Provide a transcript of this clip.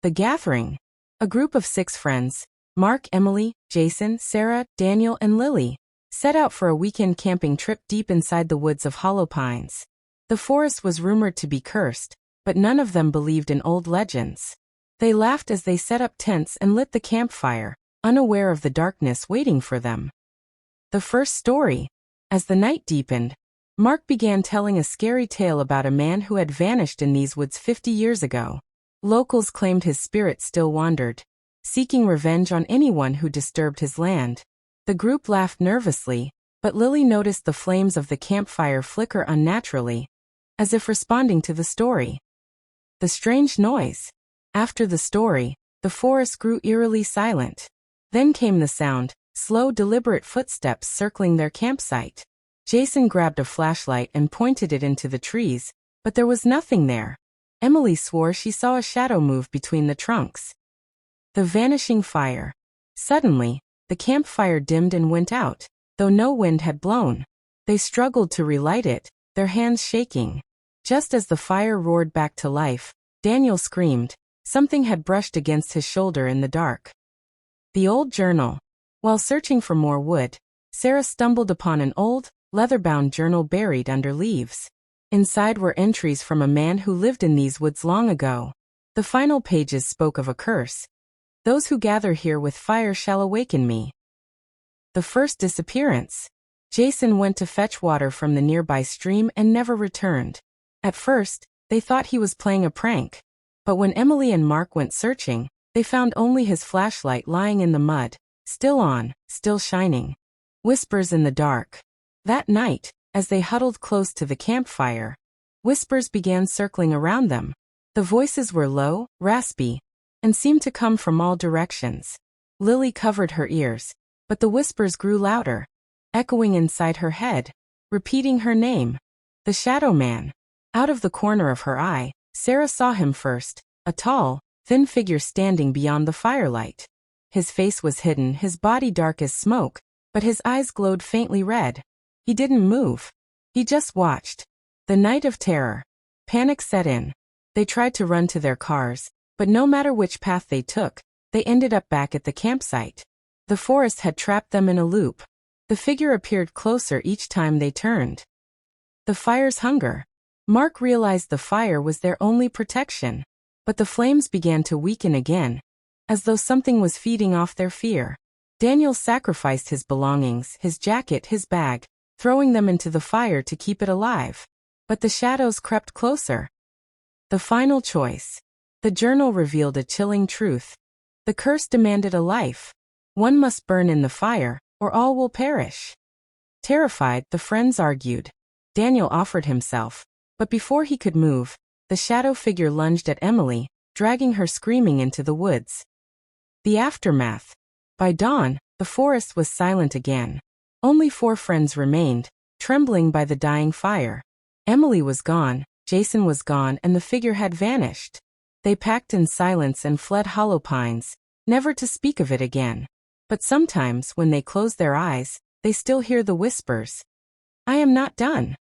The gathering. A group of 6 friends, Mark, Emily, Jason, Sarah, Daniel, and Lily, set out for a weekend camping trip deep inside the woods of Hollow Pines. The forest was rumored to be cursed, but none of them believed in old legends. They laughed as they set up tents and lit the campfire, unaware of the darkness waiting for them. The first story. As the night deepened, Mark began telling a scary tale about a man who had vanished in these woods 50 years ago. Locals claimed his spirit still wandered, seeking revenge on anyone who disturbed his land. The group laughed nervously, but Lily noticed the flames of the campfire flicker unnaturally, as if responding to the story. The strange noise. After the story, the forest grew eerily silent. Then came the sound, slow, deliberate footsteps circling their campsite. Jason grabbed a flashlight and pointed it into the trees, but there was nothing there. Emily swore she saw a shadow move between the trunks. The vanishing fire. Suddenly, the campfire dimmed and went out, though no wind had blown. They struggled to relight it, their hands shaking. Just as the fire roared back to life, Daniel screamed. Something had brushed against his shoulder in the dark. The old journal. While searching for more wood, Sarah stumbled upon an old, leather-bound journal buried under leaves. Inside were entries from a man who lived in these woods long ago. The final pages spoke of a curse. Those who gather here with fire shall awaken me. The first disappearance. Jason went to fetch water from the nearby stream and never returned. At first, they thought he was playing a prank. But when Emily and Mark went searching, they found only his flashlight lying in the mud, still on, still shining. Whispers in the dark. That night, as they huddled close to the campfire, whispers began circling around them. The voices were low, raspy, and seemed to come from all directions. Lily covered her ears, but the whispers grew louder, echoing inside her head, repeating her name. The Shadow Man. Out of the corner of her eye, Sarah saw him first, a tall, thin figure standing beyond the firelight. His face was hidden, his body dark as smoke, but his eyes glowed faintly red. He didn't move. He just watched. The night of terror. Panic set in. They tried to run to their cars, but no matter which path they took, they ended up back at the campsite. The forest had trapped them in a loop. The figure appeared closer each time they turned. The fire's hunger. Mark realized the fire was their only protection, but the flames began to weaken again, as though something was feeding off their fear. Daniel sacrificed his belongings, his jacket, his bag, throwing them into the fire to keep it alive. But the shadows crept closer. The final choice. The journal revealed a chilling truth. The curse demanded a life. One must burn in the fire, or all will perish. Terrified, the friends argued. Daniel offered himself, but before he could move, the shadow figure lunged at Emily, dragging her screaming into the woods. The aftermath. By dawn, the forest was silent again. Only 4 friends remained, trembling by the dying fire. Emily was gone, Jason was gone, and the figure had vanished. They packed in silence and fled Hollow Pines, never to speak of it again. But sometimes, when they close their eyes, they still hear the whispers. I am not done.